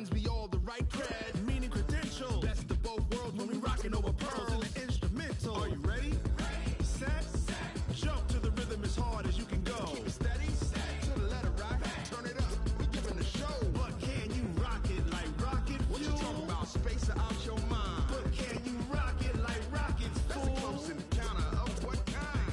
blends me all the right cred. Meaning credentials. Best of both worlds when we rockin' over pearls and the instrumental. Are you ready? Ready. Set. Jump to the rhythm as hard as you can go. Keep it steady. To the letter right. Turn it up. We giving the show. But can you rock it like rocket fuel? What you talking about? Space or out your mind. But can you rock it like rockets, fool? That's a close encounter of what kind?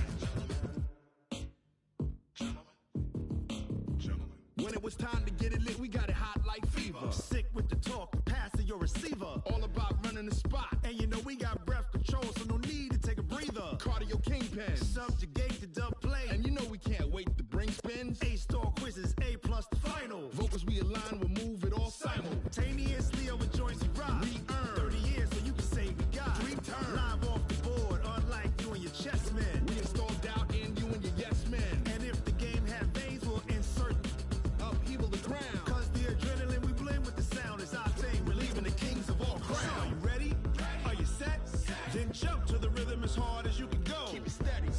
Gentlemen. When it was time to get it lit, we got it hot like fever. Sick with the talk, pass to your receiver. All about running the spot. And you know we got breath control, so no need to take a breather. Cardio kingpin. Subjugate the dub play. And you know we can't wait to bring spins. A-star quizzes, A+ the final. Vocals we align, we'll move it all simultaneously over joints we rock. We earn 30 years, so you can say we got 3 turns. Live off the board, unlike you and your chess men. We install doubt in you and your yes men. And if the game had veins, we'll insert upheaval the ground. Cause the adrenaline we blend with the sound is our thing. We're leaving the kings of all crowns. So are you ready? Are you set? Then jump to the rhythm as hard as you can go. Keep it steady.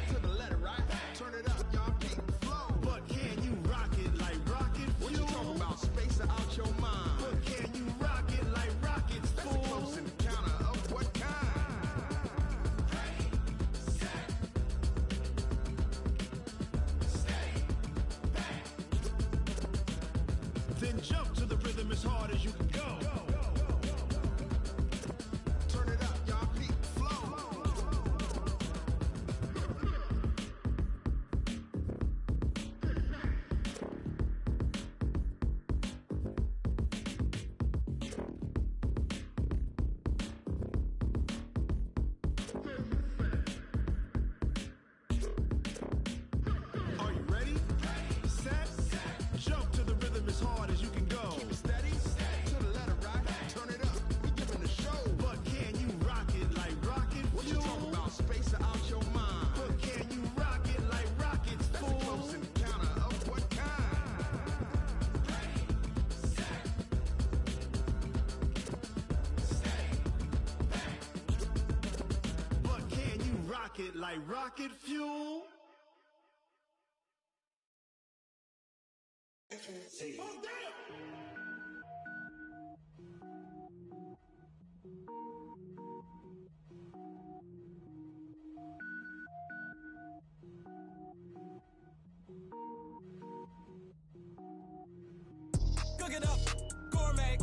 To the letter right. Turn it up, y'all keep the flow. But can you rock it like rocket fuel? What you talking about? Space or out your mind? But can you rock it like rockets, fool? That's a close encounter of what kind? Ready, set, steady, back. Then jump to the rhythm as hard as you can go. Turn it up, y'all keep the flow. Are you ready? Set. Jump to the rhythm as hard as you can go. Keep it steady. To the letter right. Turn it up. We giving the show. But can you rock it like rocket fuel? What you talking about? Space or out your mind? But can you rock it like rockets, fool? That's a close encounter of what kind? Ready, set, steady, back. But can you rock it like rocket fuel? Cook it up, gourmet.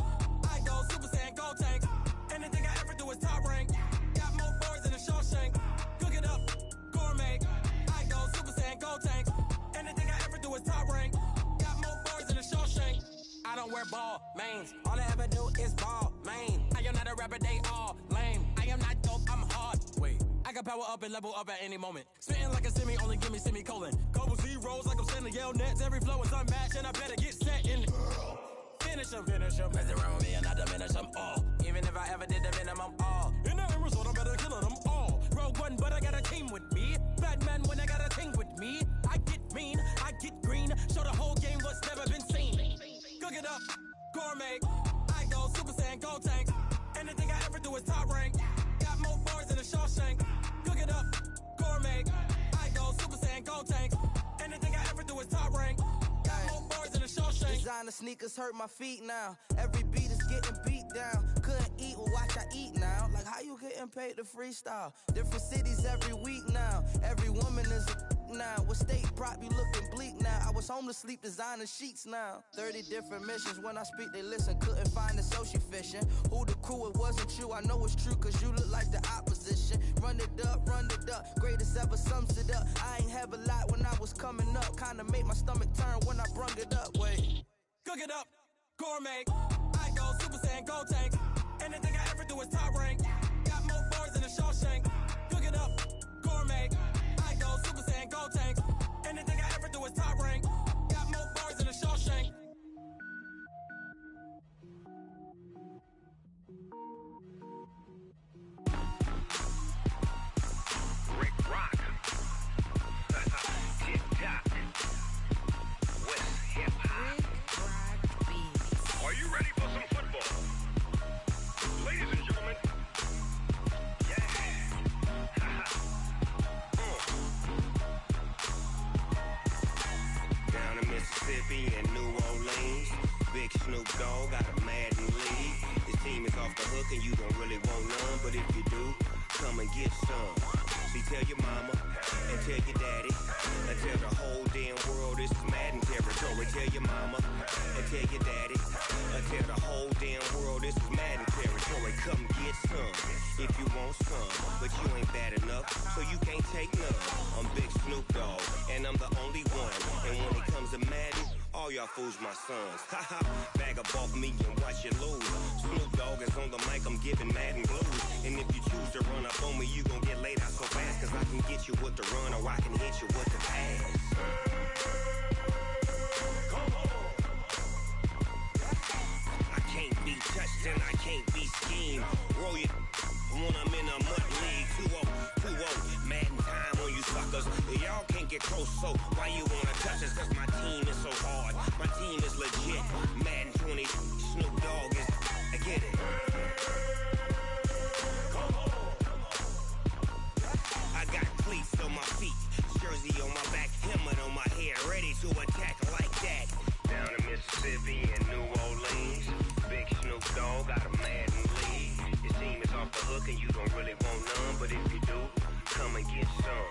I go Super Saiyan, Gold Tank. Anything I ever do is top rank. Got more boys than a Shawshank. Cook it up, gourmet. I go Super Saiyan, Gold Tank. Anything I ever do is top rank. Got more boys than a Shawshank. I don't wear ball mains. All I ever do is ball main. I am not a rapper, they all lame. I am not dope, I'm hard. Wait, I can power up and level up at any moment. Spitting like a semi, only give me semicolon. Couple zeros like I'm sending yell nets. Every flow is unmatched and I better get set in. Finish them. Mess around with me and I diminish them all. Even if I ever did the minimum all. In the end result, I'm better killing them all. Rogue One, but I got a team with me. Batman when I got a team with me. I get mean, I get green. Show the whole game what's never been seen. Cook it up, gourmet. I go Super Saiyan, Gold Tank. Anything I ever do is top rank. Got more bars than a Shawshank. Cook it up, gourmet. I go Super Saiyan, Gold Tank. Anything I ever do is top rank. Got more bars than a Shawshank. Designer sneakers hurt my feet now. Every beat is getting beat down. Couldn't eat, well watch I eat now. Like how you getting paid to freestyle? Different cities every week now. Every woman is a now. With state prop, you looking bleak now. I was home to sleep, designer sheets now. 30 different missions. When I speak, they listen. Couldn't find the social fishing. Who the crew, it wasn't you. I know it's true, cause you look like the opposition. Run it up, greatest ever sums it up. I ain't have a lot when I was coming up. Kinda made my stomach turn when I brung it up. Wait. Cook it up, gourmet. I go Super Saiyan, Gold Tank. Anything I ever do is top rank. Got more bars than a Shawshank. Cook it up, gourmet. I go Super Saiyan, Gold Tank. Anything I ever do is top rank. Got more bars than a Shawshank. Rick Rock. Tick-tock. West hip-hop. Are you ready for some football? Ladies and gentlemen. Yeah. Down in Mississippi and New Orleans, Big Snoop Dogg got a Madden lead. His team is off the hook and you don't really want none, but if you do, come and get some. See, tell your mama and tell your daddy and tell the whole damn world this is Madden territory. Tell your mama and tell your daddy and tell the whole damn world this is Madden territory. Come get some if you want some, but you ain't bad enough, so you can't take none. I'm Big Snoop Dogg and I'm the only one, and when it comes to Madden, all y'all fools my sons. Haha, bag up off me and watch you lose. Snoop Dogg is on the mic, I'm giving Madden blues. And if you choose to run up on me, you gon' get laid out so fast, cause I can get you with the run or I can hit you with the pass. Come on. I can't be touched and I can't be schemed. Roll you when I'm in a mud league. 2-0, 2-0, Madden time on you suckers. Y'all can't get close, so why you wanna touch us? Cause my team is so hard, my team is legit. Madden 20, Snoop Dogg is, I get it. Come on. I got cleats on my feet, jersey on my back, helmet on my head, ready to attack like that. Down in Mississippi and New Orleans, Big Snoop Dogg got a Madden lead. His team is off the hook and you don't really want none, but if you do, come and get some.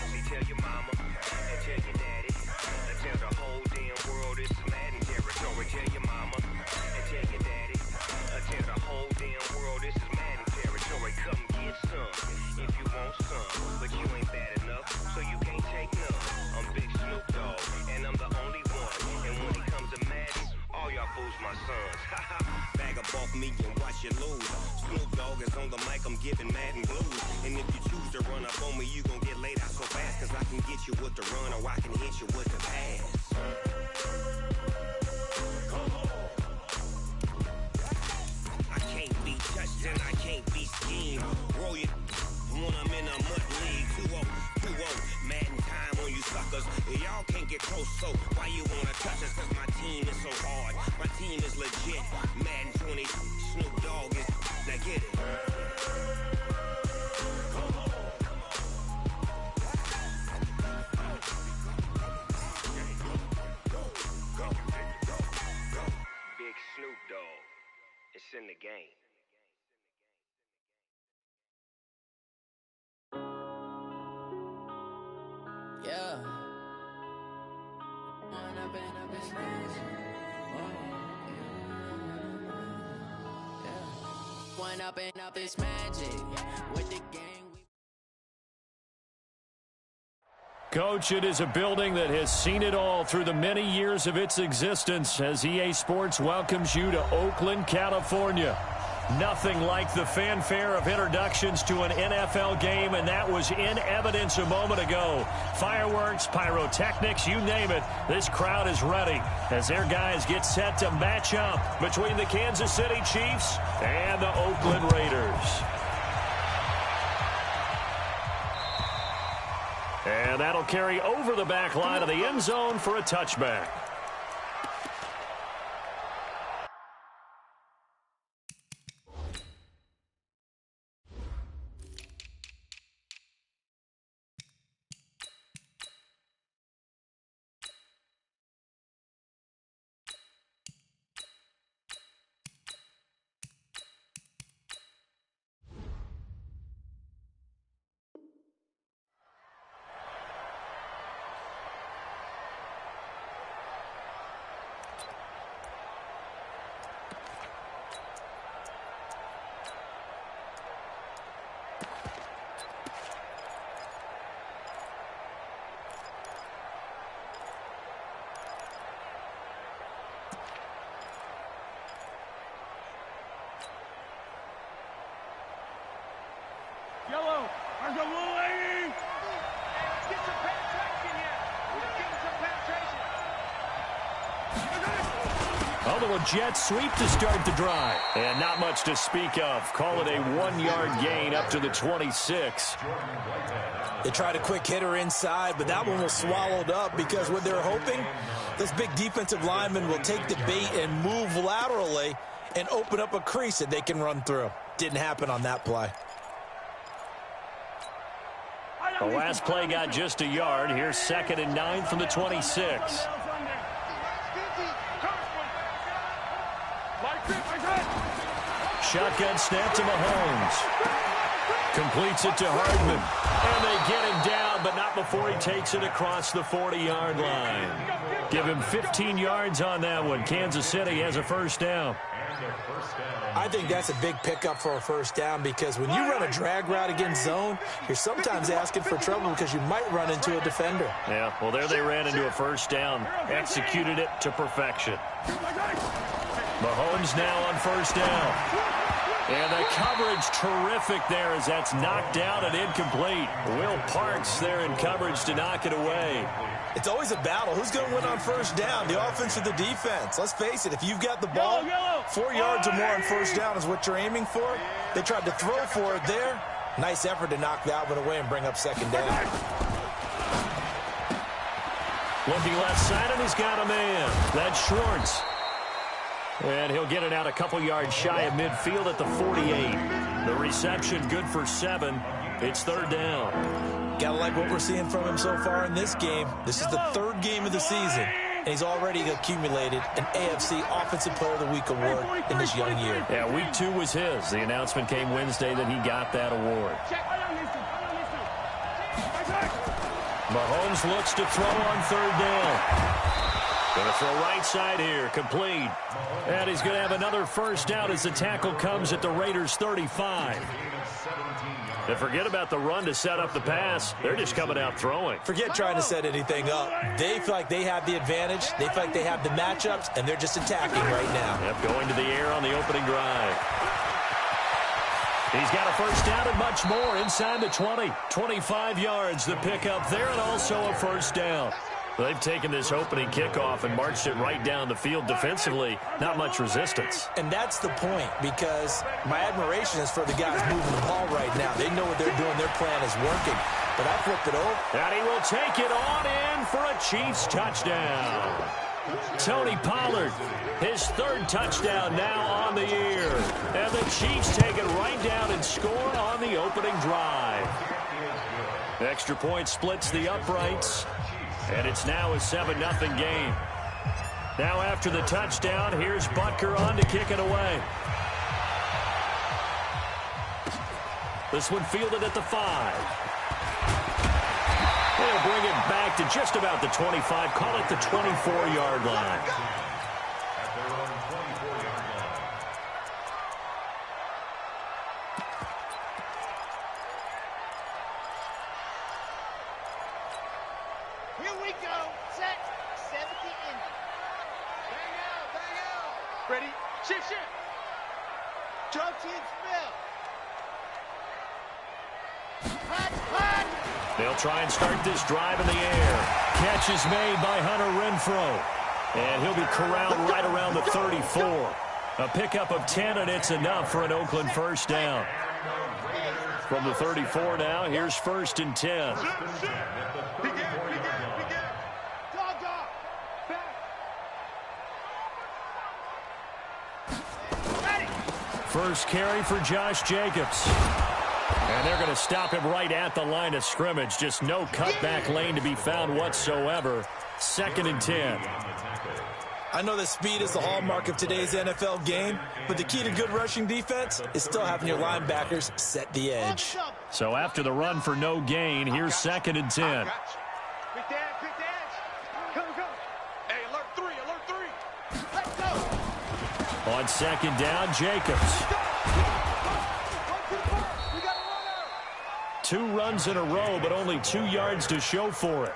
See, tell your mama and tell your daddy and tell the whole damn world this is Madden territory. Tell your mama and tell your daddy and tell the whole damn world this is Madden territory. Come get some if you want some, but you ain't bad enough, so you can't take none. I'm Big Snoop Dogg and I'm the only one, and when it comes to Madden, all y'all fools my sons. Haha, bag up off me and watch you lose. Snoop Dogg is on the mic, I'm giving Madden blues. And if you choose to run up on me, you gon' get laid out so fast, cause I can get you with the run or I can hit you with the pass. Come on. I can't be touched and I can't be schemed. Roll you when I'm in a mud league. 2-0, 2-0, Madden time on you suckers. Y'all can't get close, so why you wanna touch us? Cause my team is so hard, my team is legit. Madden 20, Snoop Dogg is, now get it. Come on. Big Snoop Dogg, it's in the game. Yeah. One up and up is magic with the gang. Coach, it is a building that has seen it all through the many years of its existence as EA Sports welcomes you to Oakland, California. Nothing like the fanfare of introductions to an NFL game, and that was in evidence a moment ago. Fireworks, pyrotechnics, you name it. This crowd is ready as their guys get set to match up between the Kansas City Chiefs and the Oakland Raiders. And that'll carry over the back line of the end zone for a touchback. Yellow, there's a little lady. Let's get some penetration here. Let's get some penetration. Although a jet sweep to start the drive. And not much to speak of. Call it a 1-yard gain up to the 26. They tried a quick hitter inside, but that one was swallowed up because what they're hoping, this big defensive lineman will take the bait and move laterally and open up a crease that they can run through. Didn't happen on that play. The last play got just a yard. Here's 2nd and 9 from the 26. shotgun snap to Mahomes. Completes it to Hardman. And they get him down, but not before he takes it across the 40-yard line. Give him 15 yards on that one. Kansas City has a first down. I think that's a big pickup for a first down because when you run a drag route against zone, you're sometimes asking for trouble because you might run into a defender. Yeah, well, there they ran into a first down. Executed it to perfection. Mahomes now on first down. And the coverage terrific there as that's knocked down and incomplete. Will Parks there in coverage to knock it away. It's always a battle. Who's going to win on first down, the offense or the defense? Let's face it, if you've got the ball, 4 yards or more on first down is what you're aiming for. They tried to throw for it there. Nice effort to knock that one away and bring up second down. Looking left side, and he's got a man. That's Schwartz. And he'll get it out a couple yards shy of midfield at the 48. The reception good for 7. It's third down. Gotta like what we're seeing from him so far in this game. This is the third game of the season, and he's already accumulated an AFC Offensive Player of the Week award in this young year. Yeah, week 2 was his. The announcement came Wednesday that he got that award. Mahomes looks to throw on third down. Going to throw right side here, complete. And he's going to have another first down as the tackle comes at the Raiders' 35. And forget about the run to set up the pass. They're just coming out throwing. Forget trying to set anything up. They feel like they have the advantage. They feel like they have the matchups, and they're just attacking right now. Yep, going to the air on the opening drive. He's got a first down and much more inside the 20. 25 yards, the pickup there, and also a first down. They've taken this opening kickoff and marched it right down the field defensively. Not much resistance. And that's the point, because my admiration is for the guys moving the ball right now. They know what they're doing. Their plan is working. But I flipped it over. And he will take it on in for a Chiefs touchdown. Tony Pollard, his third touchdown now on the year. And the Chiefs take it right down and score on the opening drive. Extra point splits the uprights. And it's now a 7-0 game. Now after the touchdown, here's Butker on to kick it away. This one fielded at the 5. They'll bring it back to just about the 25. Call it the 24-yard line. Here we go. Set. 70 in. Bang out. Bang out. Ready. Shit. Jonesy and Smith. Hot. They'll try and start this drive in the air. Catch is made by Hunter Renfrow. And he'll be corralled right around the 34. A pickup of 10, and it's enough for an Oakland first down. From the 34 now, here's first and 10. First carry for Josh Jacobs. And they're going to stop him right at the line of scrimmage. Just no cutback lane to be found whatsoever. Second and 10. I know that speed is the hallmark of today's NFL game, but the key to good rushing defense is still having your linebackers set the edge. So after the run for no gain, here's second and 10. Quick dash. Go. Hey, alert 3. Let's go. On second down, Jacobs. 2 runs in a row, but only 2 yards to show for it.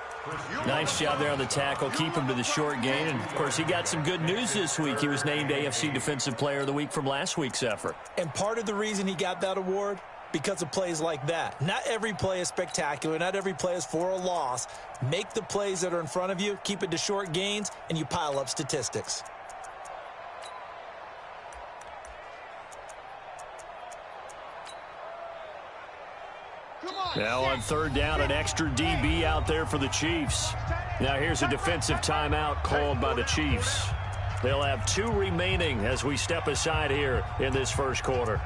Nice job there on the tackle. Keep him to the short gain. And, of course, he got some good news this week. He was named AFC Defensive Player of the Week from last week's effort. And part of the reason he got that award, because of plays like that. Not every play is spectacular. Not every play is for a loss. Make the plays that are in front of you, keep it to short gains, and you pile up statistics. Now on third down, an extra DB out there for the Chiefs. Now here's a defensive timeout called by the Chiefs. They'll have 2 remaining as we step aside here in this first quarter.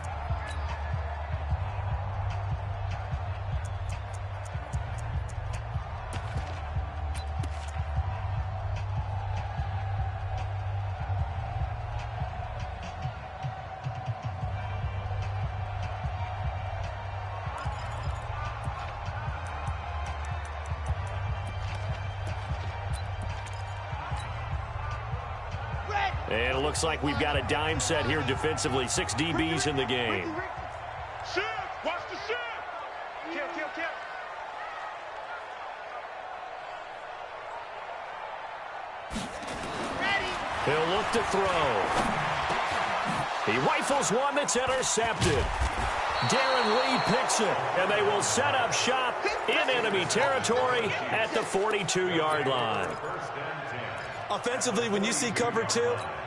And it looks like we've got a dime set here defensively. 6 DBs in the game. Shift! Watch the shift! Kill. He'll look to throw. He rifles one that's intercepted. Darren Lee picks it, and they will set up shop in enemy territory at the 42-yard line. Offensively, when you see cover 2,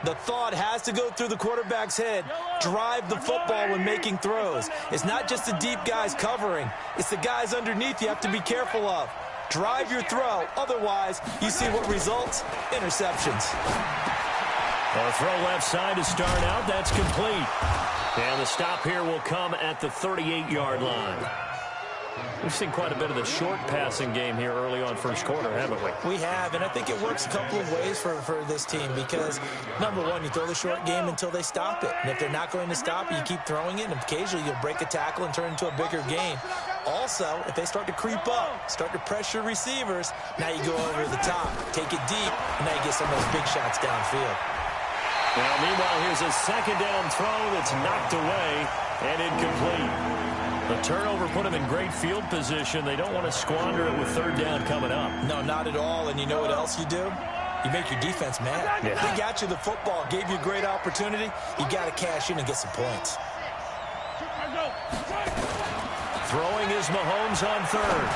the thought has to go through the quarterback's head. Drive the football when making throws. It's not just the deep guys covering. It's the guys underneath you have to be careful of. Drive your throw. Otherwise, you see what results? Interceptions. A throw left side to start out. That's complete. And the stop here will come at the 38-yard line. We've seen quite a bit of the short passing game here early on first quarter, haven't we? We have, and I think it works a couple of ways for this team because, number one, you throw the short game until they stop it. And if they're not going to stop it, you keep throwing it, and occasionally you'll break a tackle and turn it into a bigger game. Also, if they start to creep up, start to pressure receivers, now you go over the top, take it deep, and now you get some of those big shots downfield. Now, meanwhile, here's a second down throw that's knocked away and incomplete. The turnover put them in great field position. They don't want to squander it with third down coming up. No, not at all. And you know what else you do? You make your defense mad. Yeah. They got you the football, gave you a great opportunity. You got to cash in and get some points. Throwing is Mahomes on third.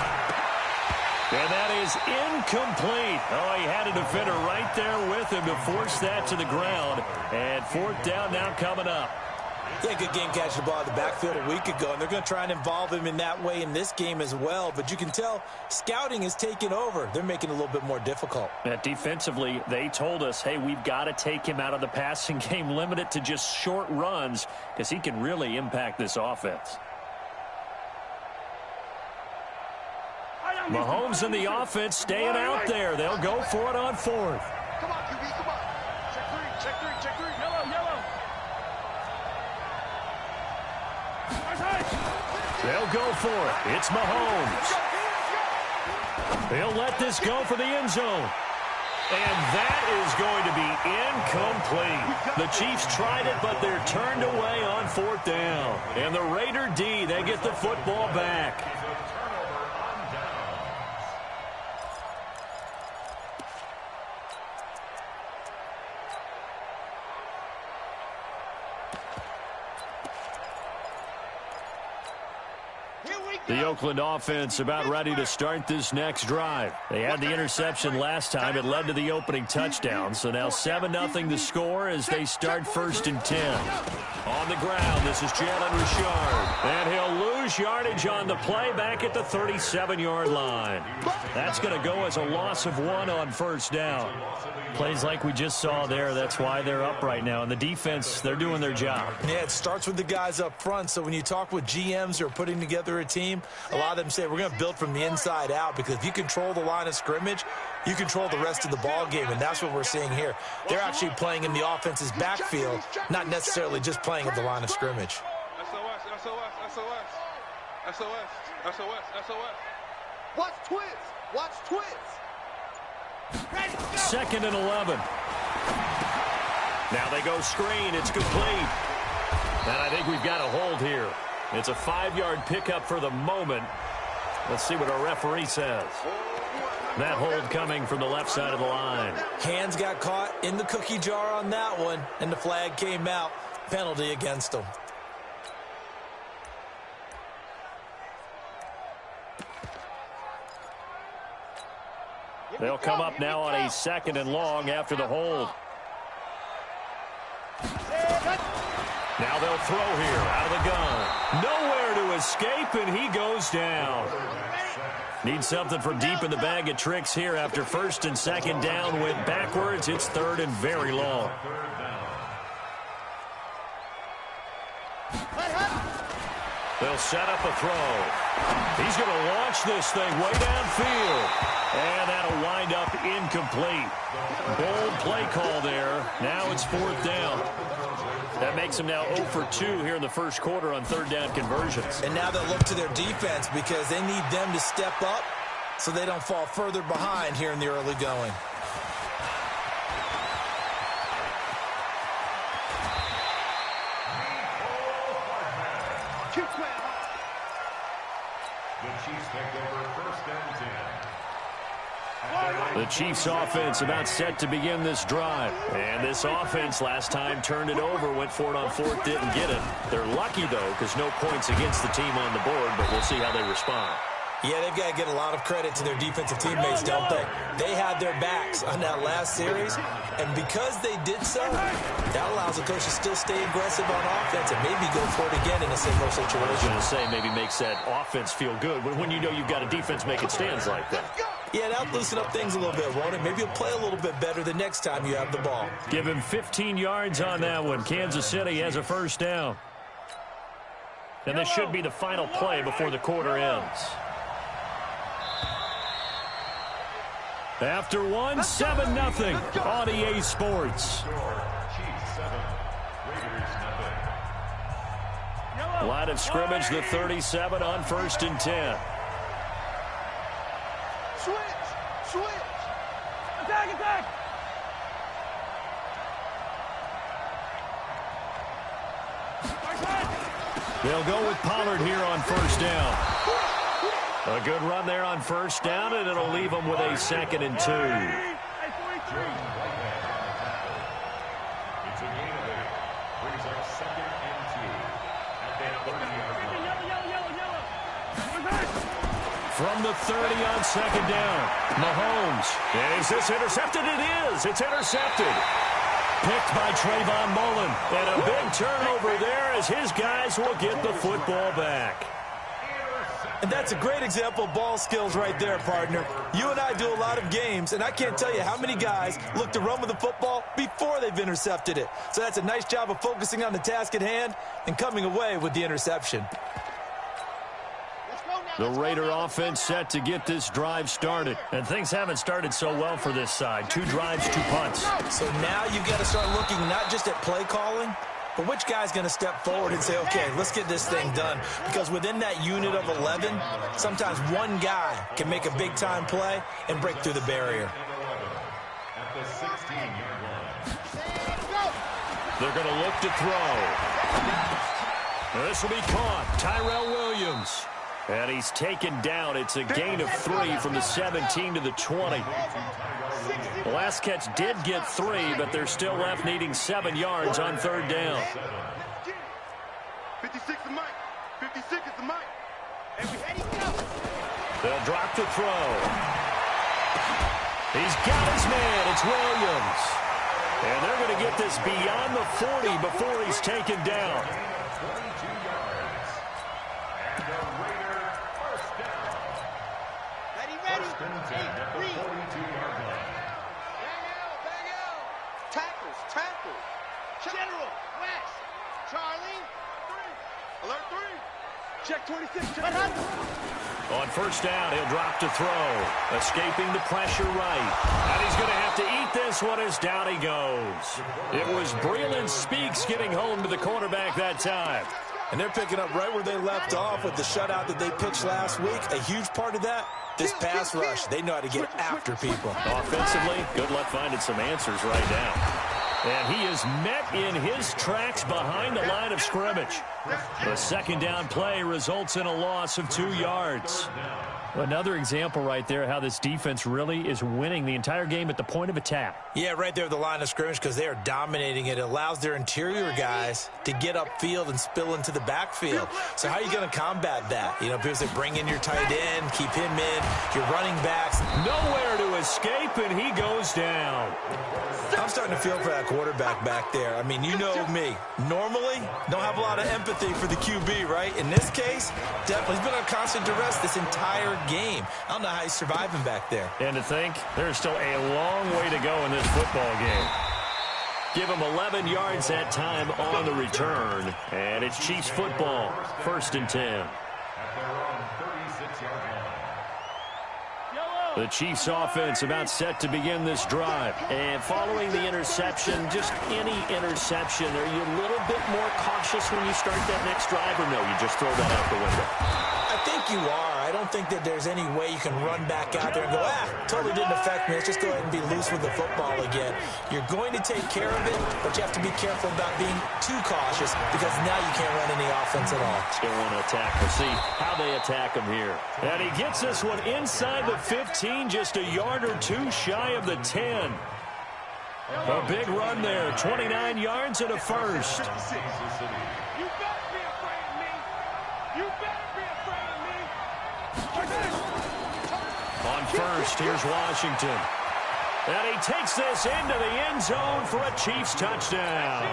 And that is incomplete. Oh, he had a defender right there with him to force that to the ground. And fourth down now coming up. Yeah, good game catching the ball in the backfield a week ago, and they're going to try and involve him in that way in this game as well. But you can tell scouting is taking over. They're making it a little bit more difficult. Defensively, they told us, hey, we've got to take him out of the passing game, limit it to just short runs, because he can really impact this offense. Mahomes and the offense staying out there. They'll go for it on fourth. Come on, QB, come on. Check three. Yellow. They'll go for it. It's Mahomes. They'll let this go for the end zone. And that is going to be incomplete. The Chiefs tried it, but they're turned away on fourth down. And the Raider D, they get the football back. The Oakland offense about ready to start this next drive. They had the interception last time. It led to the opening touchdown. So now 7-0 the score as they start 1st and 10. On the ground, this is Jalen Richard. And he'll lose yardage on the play back at the 37-yard line. That's going to go as a loss of 1 on first down. Plays like we just saw there, that's why they're up right now. And the defense, they're doing their job. Yeah, it starts with the guys up front. So when you talk with GMs who are putting together a team, a lot of them say we're going to build from the inside out, because if you control the line of scrimmage, you control the rest of the ball game, and that's what we're seeing here. They're actually playing in the offense's backfield, not necessarily just playing at the line of scrimmage. SOS. Watch twins. 2nd and 11. Now they go screen. It's complete. And I think we've got a hold here. It's a 5-yard pickup for the moment. Let's see what our referee says. That hold coming from the left side of the line. Hands got caught in the cookie jar on that one, and the flag came out. Penalty against them. They'll come up now on a 2nd and long after the hold. Now they'll throw here out of the gun. Nowhere to escape, and he goes down. Need something from deep in the bag of tricks here after 1st and 2nd down. Went backwards. It's 3rd and very long. They'll set up a throw. He's going to launch this thing way downfield. And that'll wind up incomplete. Bold play call there. Now it's 4th down. That makes them now 0 for 2 here in the first quarter on 3rd down conversions. And now they'll look to their defense because they need them to step up so they don't fall further behind here in the early going. The Chiefs offense about set to begin this drive. And this offense last time turned it over, went for it on fourth, didn't get it. They're lucky, though, because no points against the team on the board, but we'll see how they respond. Yeah, they've got to get a lot of credit to their defensive teammates, don't they? They had their backs on that last series, and because they did so, that allows the coach to still stay aggressive on offense and maybe go for it again in a similar situation. I was going to say maybe makes that offense feel good, but when you know you've got a defense making stands like that. Yeah, that'll loosen up things a little bit, won't it? Maybe you'll play a little bit better the next time you have the ball. Give him 15 yards on that one. Kansas City has a first down. And this should be the final play before the quarter ends. After one, 7-0 on EA Sports. Line of scrimmage, the 37 on 1st and 10. Switch. Attack. They'll go with Pollard here on first down. A good run there on first down, and it'll leave them with a 2nd and 2. From the 30 on 2nd down, Mahomes. Is this intercepted? It is. It's intercepted. Picked by Trayvon Mullen. And a big turnover there as his guys will get the football back. And that's a great example of ball skills right there, partner. You and I do a lot of games, and I can't tell you how many guys look to run with the football before they've intercepted it. So that's a nice job of focusing on the task at hand and coming away with the interception. The Raider offense set to get this drive started. And things haven't started so well for this side. 2 drives, 2 punts. So now you've got to start looking not just at play calling, but which guy's going to step forward and say, okay, let's get this thing done. Because within that unit of 11, sometimes one guy can make a big-time play and break through the barrier. They're going to look to throw. Now this will be caught. Tyrell Williams. And he's taken down. It's a gain of 3 from the 17 to the 20. The last catch did get 3, but they're still left needing 7 yards on 3rd down. 56 is Mike. 56 is the Mike. They'll drop to throw. He's got his man. It's Williams. And they're going to get this beyond the 40 before he's taken down. Tackle. General. West. Charlie. 3. Alert 3. Check 26. On first down, he'll drop to throw. Escaping the pressure right. And he's going to have to eat this one as down he goes. It was Breeland Speaks getting home to the quarterback that time. And they're picking up right where they left off with the shutout that they pitched last week. A huge part of that, this pass rush. They know how to get after people. Offensively, good luck finding some answers right now. And he is met in his tracks behind the line of scrimmage. The 2nd down play results in a loss of 2 yards. Another example right there how this defense really is winning the entire game at the point of attack. Yeah, right there at the line of scrimmage because they are dominating it. It allows their interior guys to get upfield and spill into the backfield. So how are you going to combat that? You know, because they bring in your tight end, keep him in, your running backs. Nowhere to escape, and he goes down. I'm starting to feel for that quarterback back there. I mean, you know me. Normally, don't have a lot of empathy for the QB, right? In this case, definitely. He's been on constant duress this entire game. I don't know how he's surviving back there. And to think, there's still a long way to go in this football game. Give him 11 yards that time on the return. And it's Chiefs football, 1st and 10. The Chiefs offense about set to begin this drive. And following the interception, just any interception, are you a little bit more cautious when you start that next drive, or no, you just throw that out the window? I think you are. I don't think that there's any way you can run back out there and go, totally didn't affect me. Let's just go ahead and be loose with the football again. You're going to take care of it, but you have to be careful about being too cautious because now you can't run any offense at all. Still want to attack. We'll see how they attack him here. And he gets this one inside the 15, just a yard or two shy of the 10. A big run there, 29 yards and a first. You better be afraid of me. You better be afraid of me. On first, here's Washington. And he takes this into the end zone for a Chiefs touchdown.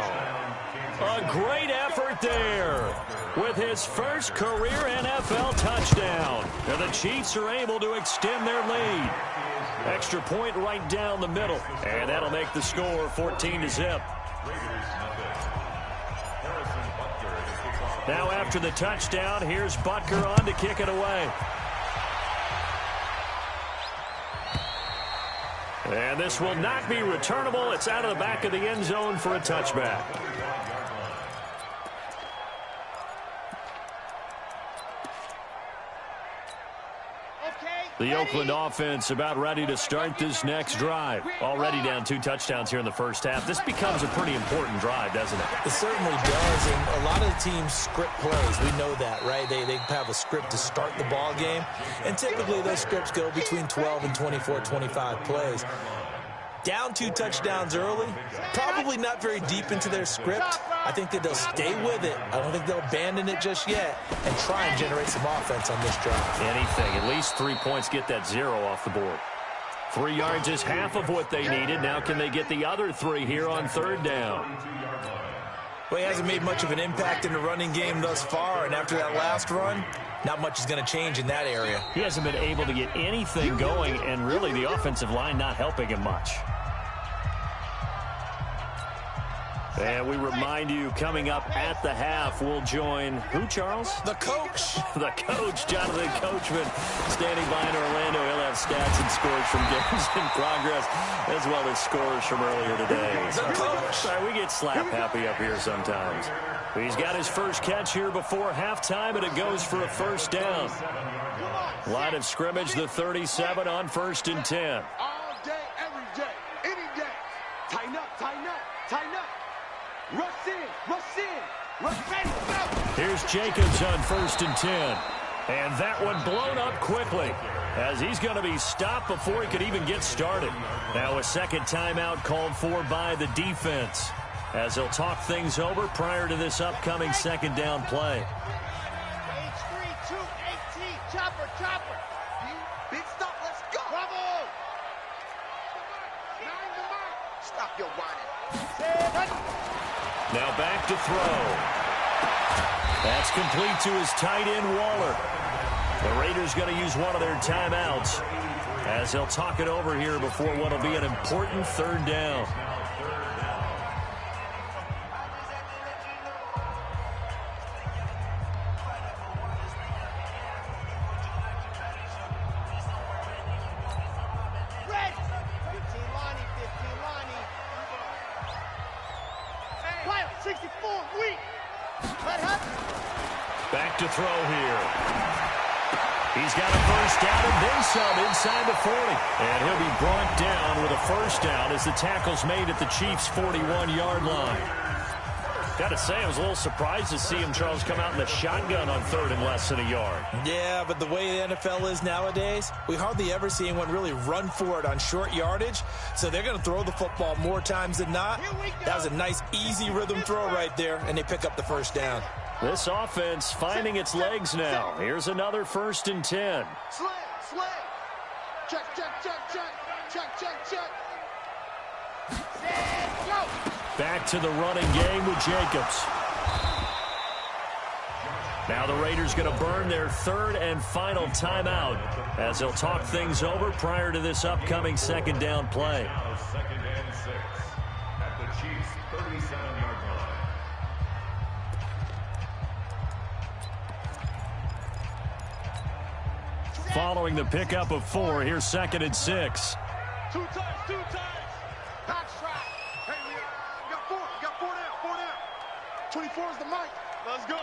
A great effort there with his first career NFL touchdown. And the Chiefs are able to extend their lead. Extra point right down the middle. And that'll make the score 14-0. Now after the touchdown, here's Butker on to kick it away. And this will not be returnable. It's out of the back of the end zone for a touchback. The Oakland offense about ready to start this next drive. Already down 2 touchdowns here in the first half. This becomes a pretty important drive, doesn't it? It certainly does, and a lot of the teams script plays. We know that, right? They have a script to start the ball game, and typically those scripts go between 12 and 24, 25 plays. Down 2 touchdowns early, probably not very deep into their script. I think that they'll stay with it. I don't think they'll abandon it just yet and try and generate some offense on this drive. Anything. At least 3 points, get that 0 off the board. 3 yards is half of what they needed. Now can they get the other 3 here on third down? Well, he hasn't made much of an impact in the running game thus far, and after that last run, not much is going to change in that area. He hasn't been able to get anything going, and really the offensive line not helping him much. And we remind you, coming up at the half, we'll join who, Charles? The coach. The coach, Jonathan Coachman, standing by in Orlando. He'll have stats and scores from games in progress, as well as scores from earlier today. The coach. Sorry, we get slap happy up here sometimes. He's got his first catch here before halftime, and it goes for a first down. Line of scrimmage, the 37 on 1st and 10. All day, every day, any day. Tighten up, tighten up, tighten up. Rush in, rush in, rush ready, go. Here's Jacobs on 1st and 10. And that one blown up quickly as he's going to be stopped before he could even get started. Now a second timeout called for by the defense as they'll talk things over prior to this upcoming second down play. H3, 218, chopper, chopper. Big stop, let's go. Bravo. Nine the mark. Stop your whining. Now back to throw. That's complete to his tight end, Waller. The Raiders going to use one of their timeouts as they'll talk it over here before what will be an important third down. Back to throw here. He's got a first down and then some inside the 40. And he'll be brought down with a first down as the tackle's made at the Chiefs' 41-yard line. Got to say, I was a little surprised to see him, Charles, come out in the shotgun on third and less than a yard. Yeah, but the way the NFL is nowadays, we hardly ever see anyone really run for it on short yardage. So they're going to throw the football more times than not. That was a nice, easy rhythm throw right there, and they pick up the first down. This offense finding its legs now. Here's another 1st and 10. Slam, slam. Check, check, check, check. Check, check, check. Stand, go. Back to the running game with Jacobs. Now the Raiders going to burn their third and final timeout as they'll talk things over prior to this upcoming second down play. Now 2nd and 6 at the Chiefs' 37-yard line. Following the pickup of 4, here's 2nd and 6. 2 times, 2 times. Box trap. Hey, we got 4 down. 24 is the mic. Let's go.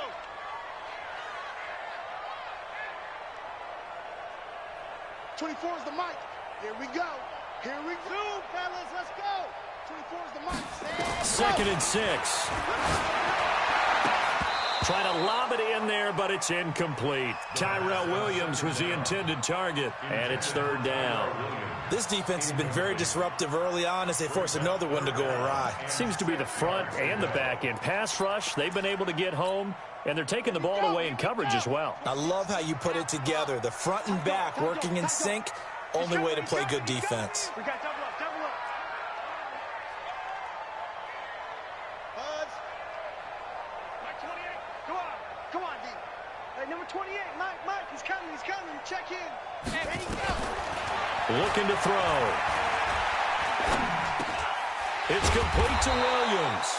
24 is the mic. Here we go. Here we go, fellas. Let's go. 24 is the mic. Second and 6. Trying to lob it in there, but it's incomplete. Tyrell Williams was the intended target, and it's third down. This defense has been very disruptive early on as they force another one to go awry. Seems to be the front and the back end. Pass rush, they've been able to get home, and they're taking the ball away in coverage as well. I love how you put it together. The front and back working in sync, only way to play good defense. We got double up, double up. Buzz. Mike 28. Come on, D. Hey, number 28, Mike, he's coming. Check in. There you go. Looking to throw. It's complete to Williams.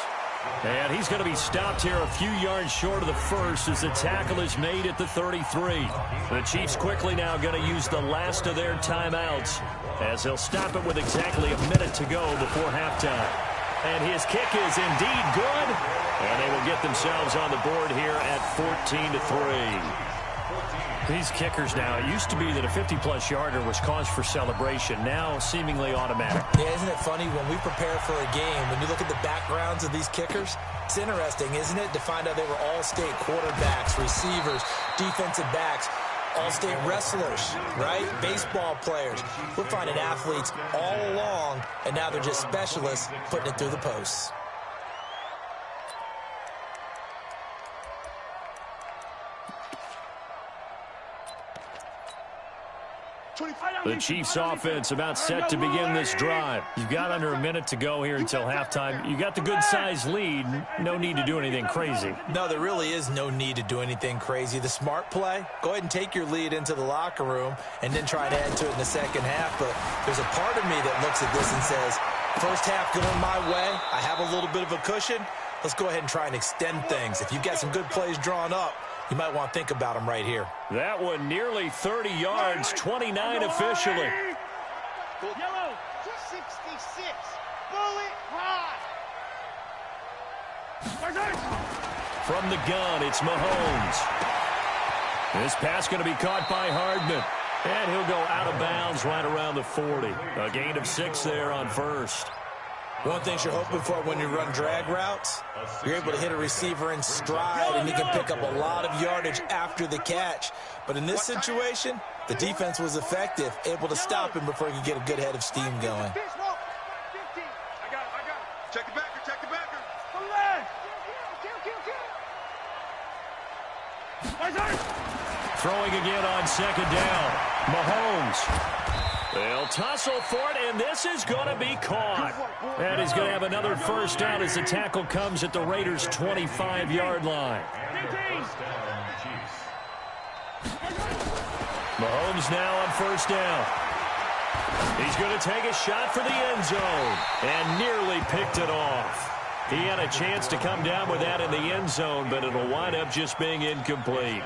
And he's going to be stopped here a few yards short of the first as the tackle is made at the 33. The Chiefs quickly now going to use the last of their timeouts as they'll stop it with exactly a minute to go before halftime. And his kick is indeed good. And they will get themselves on the board here at 14-3. These kickers now, it used to be that a 50-plus yarder was cause for celebration, now seemingly automatic. Yeah, isn't it funny when we prepare for a game, when you look at the backgrounds of these kickers, it's interesting, isn't it, to find out they were all-state quarterbacks, receivers, defensive backs, all-state wrestlers, right? Baseball players. We're finding athletes all along, and now they're just specialists putting it through the posts. The Chiefs offense about set to begin this drive. You've got under a minute to go here until halftime. You got the good-sized lead. No need to do anything crazy. No, there really is no need to do anything crazy. The smart play, go ahead and take your lead into the locker room and then try to add to it in the second half. But there's a part of me that looks at this and says, first half going my way. I have a little bit of a cushion. Let's go ahead and try and extend things. If you've got some good plays drawn up, you might want to think about them right here. That one nearly 30 yards, 29 officially. Yellow, 266. Bullet high. From the gun, it's Mahomes. This pass going to be caught by Hardman. And he'll go out of bounds right around the 40. A gain of 6 there on first. One thing you're hoping for when you run drag routes, you're able to hit a receiver in stride, and he can pick up a lot of yardage after the catch. But in this situation, the defense was effective, able to stop him before he could get a good head of steam going. I got it. Check the backer. Throwing again on second down. Mahomes. They'll tussle for it, and this is going to be caught. And he's going to have another first down as the tackle comes at the Raiders' 25-yard line. Mahomes now on first down. He's going to take a shot for the end zone and nearly picked it off. He had a chance to come down with that in the end zone, but it'll wind up just being incomplete.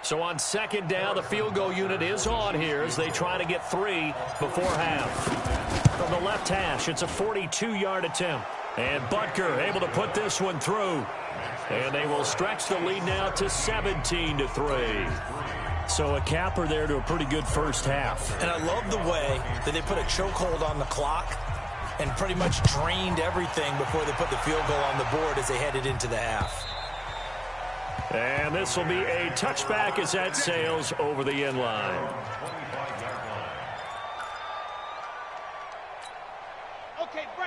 So on second down, the field goal unit is on here as they try to get 3 before half. From the left hash, it's a 42-yard attempt. And Butker able to put this one through. And they will stretch the lead now to 17-3. So a capper there to a pretty good first half. And I love the way that they put a chokehold on the clock and pretty much drained everything before they put the field goal on the board as they headed into the half. And this will be a touchback as that sails over the end line.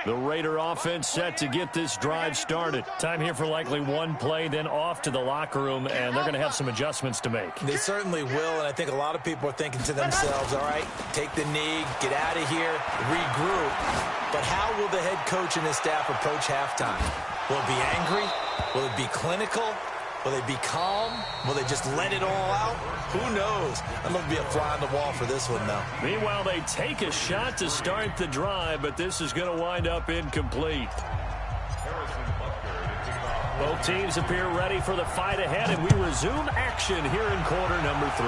The Raider offense set to get this drive started. Time here for likely one play, then off to the locker room, and they're going to have some adjustments to make. They certainly will, and I think a lot of people are thinking to themselves, all right, take the knee, get out of here, regroup. But how will the head coach and his staff approach halftime? Will it be angry? Will it be clinical? Will they be calm? Will they just let it all out? Who knows? I'm going to be a fly on the wall for this one, though. Meanwhile, they take a shot to start the drive, but this is going to wind up incomplete. Both teams appear ready for the fight ahead, and we resume action here in quarter number 3.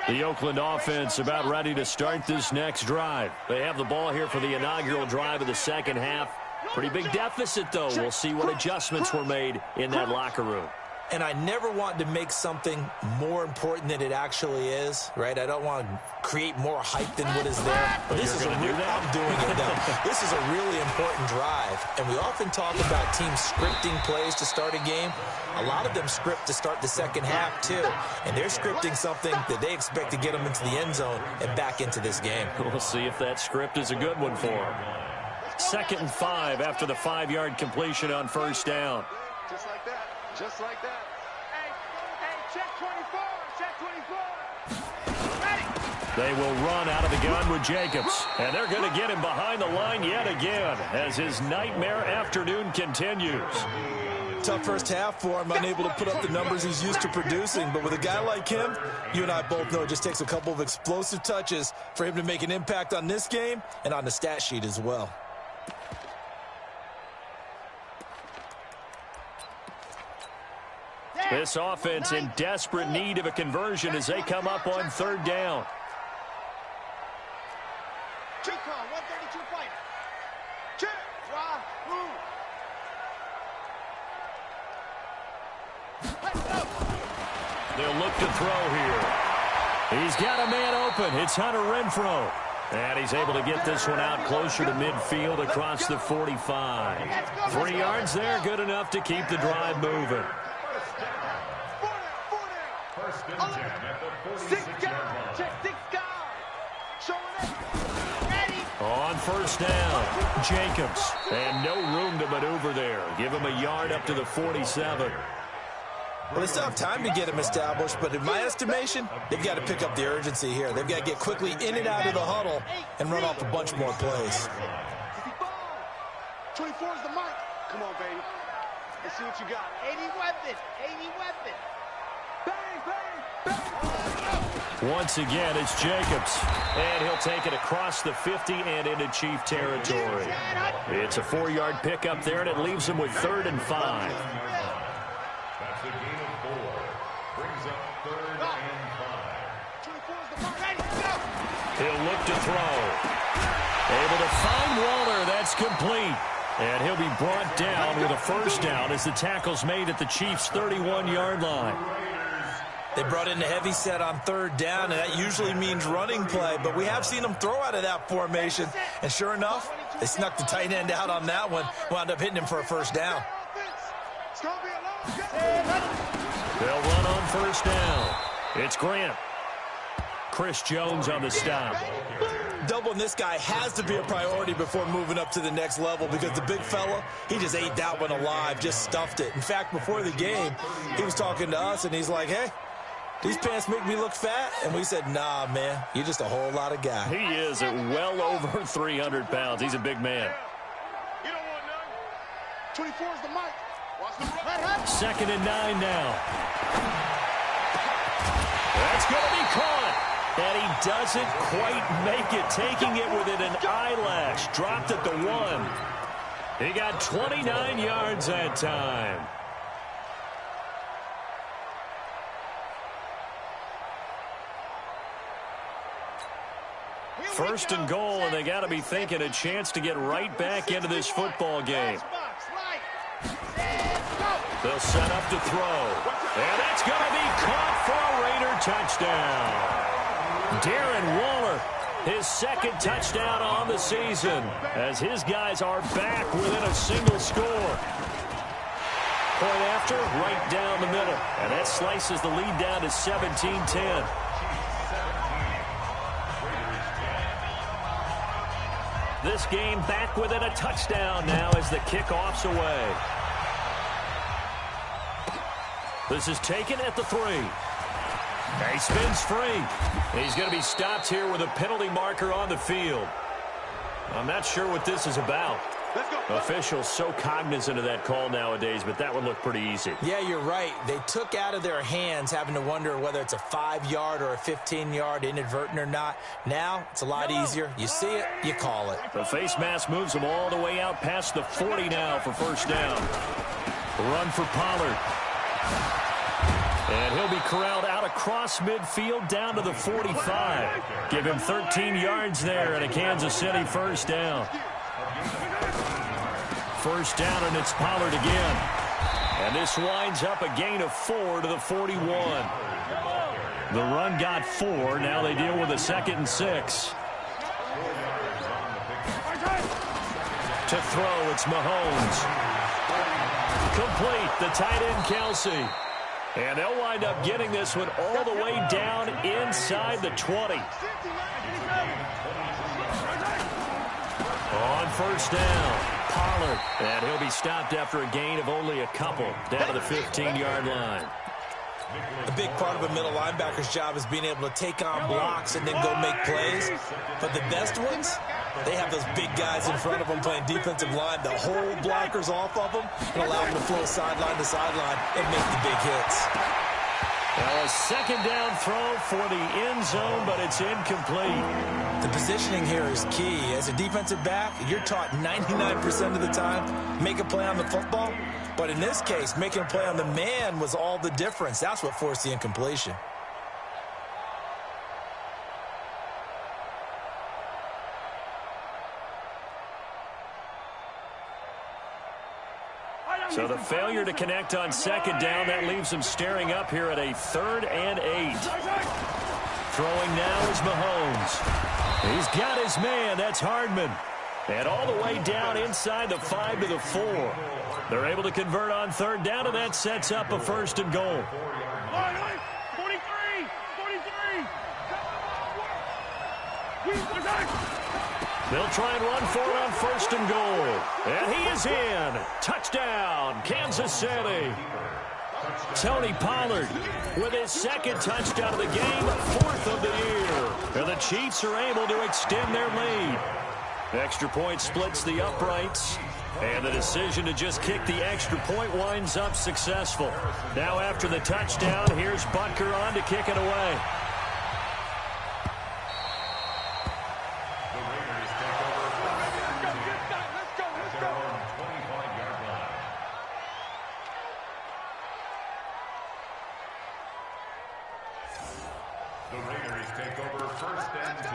The Oakland offense about ready to start this next drive. They have the ball here for the inaugural drive of the second half. Pretty big deficit, though. We'll see what adjustments were made in that locker room. And I never want to make something more important than it actually is, right? I don't want to create more hype than what is there. But this is I'm doing it now. This is a really important drive. And we often talk about teams scripting plays to start a game. A lot of them script to start the second half, too. And they're scripting something that they expect to get them into the end zone and back into this game. We'll see if that script is a good one for them. 2nd and 5 after the 5-yard completion on first down. Just like that. Just like that. Hey, check 24. Check 24. Ready. They will run out of the gun with Jacobs. And they're going to get him behind the line yet again as his nightmare afternoon continues. Tough first half for him, unable to put up the numbers he's used to producing. But with a guy like him, you and I both know it just takes a couple of explosive touches for him to make an impact on this game and on the stat sheet as well. This offense in desperate need of a conversion as they come up on 3rd down. Check call, 132 fighter. Check. They'll look to throw here. He's got a man open. It's Hunter Renfrow. And he's able to get this one out closer to midfield across the 45. 3 yards there, good enough to keep the drive moving. On first down, Jacobs. And no room to maneuver there. Give him a yard up to the 47. Well, they still have time to get him established, but in my estimation, they've got to pick up the urgency here. They've got to get quickly in and out of the huddle and run off a bunch more plays. 24 is the mark. Come on, baby. Let's see what you got. 80 weapon. 80 weapon. Bang, bang, bang. Once again, it's Jacobs. And he'll take it across the 50 and into Chief territory. It's a 4-yard pickup there, and it leaves him with 3rd and 5. That's a gain of 4. Brings up 3rd and 5. He'll look to throw. Able to find Waller. That's complete. And he'll be brought down with a first down as the tackle's made at the Chiefs' 31-yard line. They brought in the heavy set on 3rd down, and that usually means running play. But we have seen them throw out of that formation. And sure enough, they snuck the tight end out on that one. Wound up hitting him for a first down. They'll run on first down. It's Grant. Chris Jones on the stop. Doubling this guy has to be a priority before moving up to the next level because the big fella, he just ate that one alive, just stuffed it. In fact, before the game, he was talking to us, and he's like, hey, these pants make me look fat? And we said, nah, man, you're just a whole lot of guy. He is at well over 300 pounds. He's a big man. You don't want none. 24 is the mic. 2nd and 9 now. That's going to be caught. And he doesn't quite make it, taking it within an eyelash. Dropped at the 1. He got 29 yards that time. First and goal, and they got to be thinking a chance to get right back into this football game. They'll set up to throw. And that's going to be caught for a Raider touchdown. Darren Waller, his 2nd touchdown on the season, as his guys are back within a single score. Point after, right down the middle. And that slices the lead down to 17-10. This game back within a touchdown now as the kickoff's away. This is taken at the 3. He spins free. He's going to be stopped here with a penalty marker on the field. I'm not sure what this is about. Officials so cognizant of that call nowadays, but that would look pretty easy. Yeah, you're right. They took out of their hands having to wonder whether it's a 5-yard or a 15-yard inadvertent or not. Now, it's a lot easier. You see it, you call it. The face mask moves them all the way out past the 40 now for first down. Run for Pollard. And he'll be corralled out across midfield down to the 45. Give him 13 yards there and a Kansas City first down. First down, and it's Pollard again. And this winds up a gain of 4 to the 41. The run got 4. Now they deal with a 2nd and 6. To throw, it's Mahomes. Complete, the tight end Kelsey. And they'll wind up getting this one all the way down inside the 20. On first down, Pollard. And he'll be stopped after a gain of only a couple down to the 15-yard line. A big part of a middle linebacker's job is being able to take on blocks and then go make plays. But the best ones, they have those big guys in front of them playing defensive line to hold blockers off of them and allow them to flow sideline to sideline and make the big hits. Well, a second down throw for the end zone, but it's incomplete. The positioning here is key. As a defensive back, you're taught 99% of the time, make a play on the football. But in this case, making a play on the man was all the difference. That's what forced the incompletion. So the failure to connect on second down, that leaves them staring up here at a 3rd and 8. Throwing now is Mahomes. He's got his man. That's Hardman. And all the way down inside the 5 to the 4. They're able to convert on 3rd down, and that sets up a 1st and goal. 43. They'll try and run for it on 1st and goal. And he is in. Touchdown, Kansas City. Tony Pollard with his 2nd touchdown of the game, 4th of the year. And the Chiefs are able to extend their lead. Extra point splits the uprights. And the decision to just kick the extra point winds up successful. Now after the touchdown, here's Butker on to kick it away. The Raiders take over 1st and 10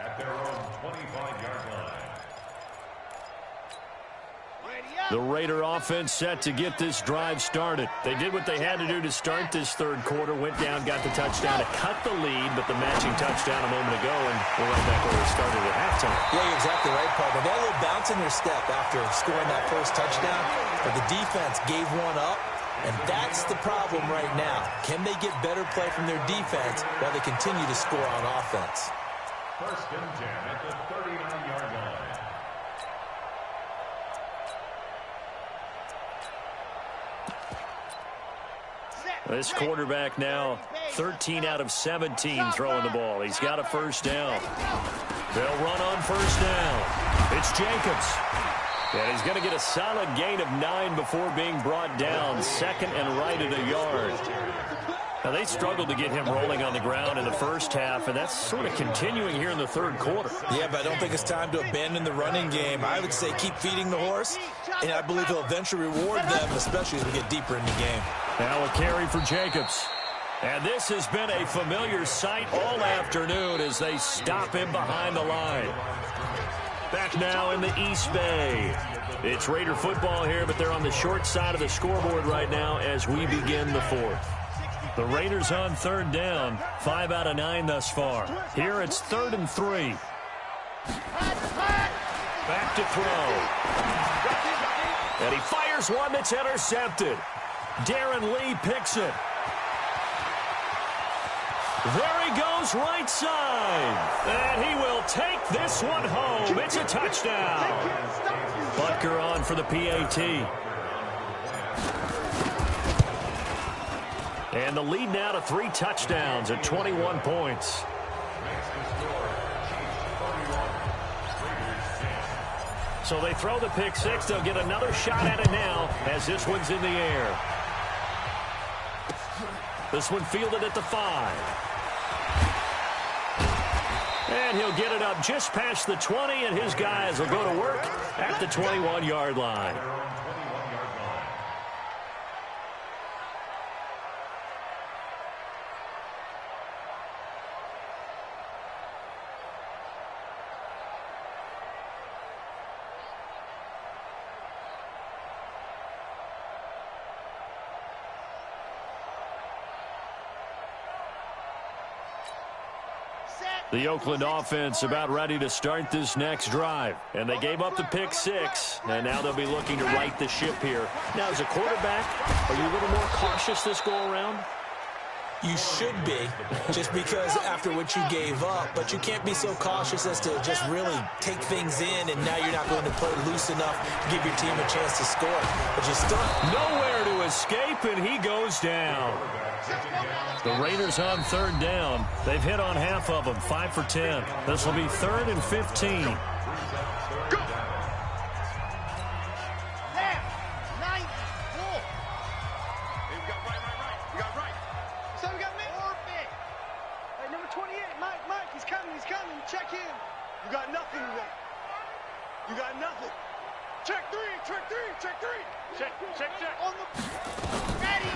at their own 25-yard line. The Raider offense set to get this drive started. They did what they had to do to start this 3rd quarter. Went down, got the touchdown to cut the lead, but the matching touchdown a moment ago, and we're right back where we started at halftime. Yeah, you're exactly right, partner. They had a little bounce in their step after scoring that first touchdown, but the defense gave one up, and that's the problem right now. Can they get better play from their defense while they continue to score on offense? 1st and 10 at the 39-yard line. This quarterback now 13 out of 17 throwing the ball. He's got a 1st down. They'll run on 1st down. It's Jacobs. And he's going to get a solid gain of 9 before being brought down. 2nd and right at a yard. Now, they struggled to get him rolling on the ground in the first half, and that's sort of continuing here in the 3rd quarter. Yeah, but I don't think it's time to abandon the running game. I would say keep feeding the horse, and I believe he'll eventually reward them, especially as we get deeper in the game. Now a carry for Jacobs. And this has been a familiar sight all afternoon as they stop him behind the line. Back now in the East Bay. It's Raider football here, but they're on the short side of the scoreboard right now as we begin the 4th. The Raiders on 3rd down, 5 out of 9 thus far. Here it's 3rd and 3. Back to throw. And he fires one that's intercepted. Darren Lee picks it. There he goes right side. And he will take this one home. It's a touchdown. Butker on for the PAT. And the lead now to 3 touchdowns at 21 points. So they throw the pick six. They'll get another shot at it now as this one's in the air. This one fielded at the 5. And he'll get it up just past the 20, and his guys will go to work at the 21-yard line. The Oakland offense about ready to start this next drive. And they gave up the pick six, and now they'll be looking to right the ship here. Now, as a quarterback, are you a little more cautious this go-around? You should be, just because after what you gave up. But you can't be so cautious as to just really take things in, and now you're not going to play loose enough to give your team a chance to score. But you still nowhere to escape, and he goes down. The Raiders on third down. They've hit on half of them, 5 for 10. This will be 3rd and 15. Go! There! 9, 4. Hey, we got right. We got right. So we got me. Perfect. Hey, number 28, Mike, he's coming. Check in. You got nothing today. You got nothing. Check 3. Check. On the ready.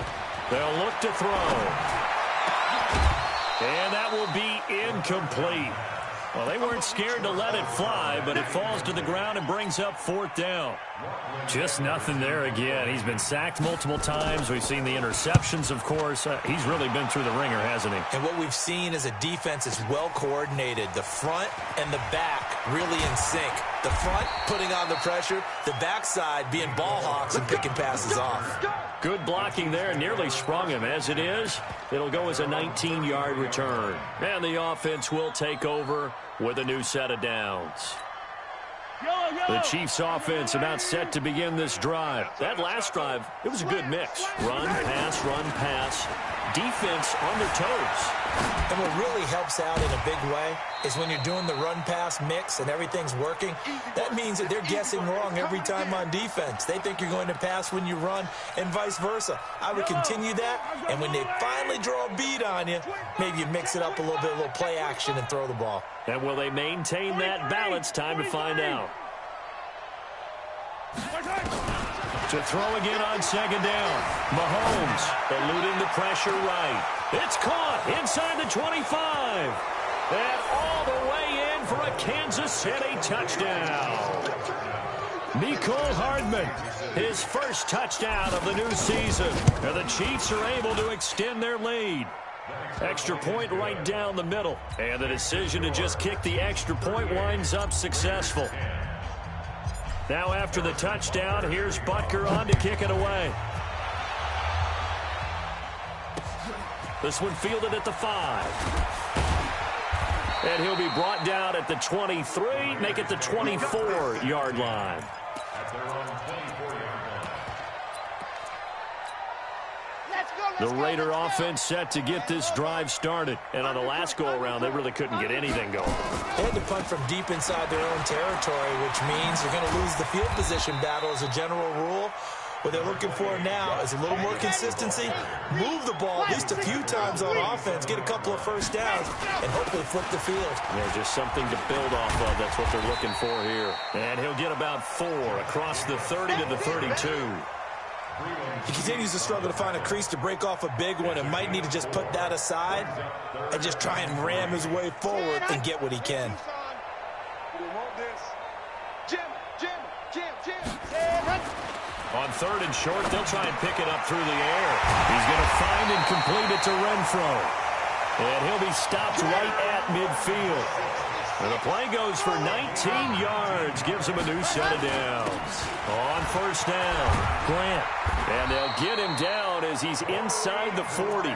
They'll look to throw. And that will be incomplete. Well, they weren't scared to let it fly, but it falls to the ground and brings up 4th down. Just nothing there again. He's been sacked multiple times. We've seen the interceptions, of course. He's really been through the ringer, hasn't he? And what we've seen is a defense that's well coordinated. The front and the back really in sync. The front putting on the pressure, the backside being ball hawks and picking passes off. Good blocking there, nearly sprung him. As it is, it'll go as a 19-yard return. And the offense will take over with a new set of downs. The Chiefs offense about set to begin this drive. That last drive, it was a good mix. Run, pass. Defense on their toes. And what really helps out in a big way is when you're doing the run-pass mix and everything's working, that means that they're guessing wrong every time on defense. They think you're going to pass when you run and vice versa. I would continue that, and when they finally draw a beat on you, maybe you mix it up a little bit, a little play action and throw the ball. And will they maintain that balance? Time to find out. To throw again on 2nd down. Mahomes eluding the pressure right. It's caught inside the 25. And all the way in for a Kansas City touchdown. Mecole Hardman, his first touchdown of the new season. And the Chiefs are able to extend their lead. Extra point right down the middle. And the decision to just kick the extra point winds up successful. Now after the touchdown, here's Butker on to kick it away. This one fielded at the 5. And he'll be brought down at the 23, make it the 24-yard line. The Raider offense set to get this drive started. And on the last go-around, they really couldn't get anything going. They had to punt from deep inside their own territory, which means they're going to lose the field position battle as a general rule. What they're looking for now is a little more consistency, move the ball at least a few times on offense, get a couple of first downs, and hopefully flip the field. Yeah, just something to build off of. That's what they're looking for here. And he'll get about 4 across the 30 to the 32. He continues to struggle to find a crease to break off a big one and might need to just put that aside and just try and ram his way forward and get what he can. On 3rd and short, they'll try and pick it up through the air. He's going to find and complete it to Renfro. And he'll be stopped right at midfield. And the play goes for 19 yards, gives him a new set of downs. On 1st down, Grant. And they'll get him down as he's inside the 40.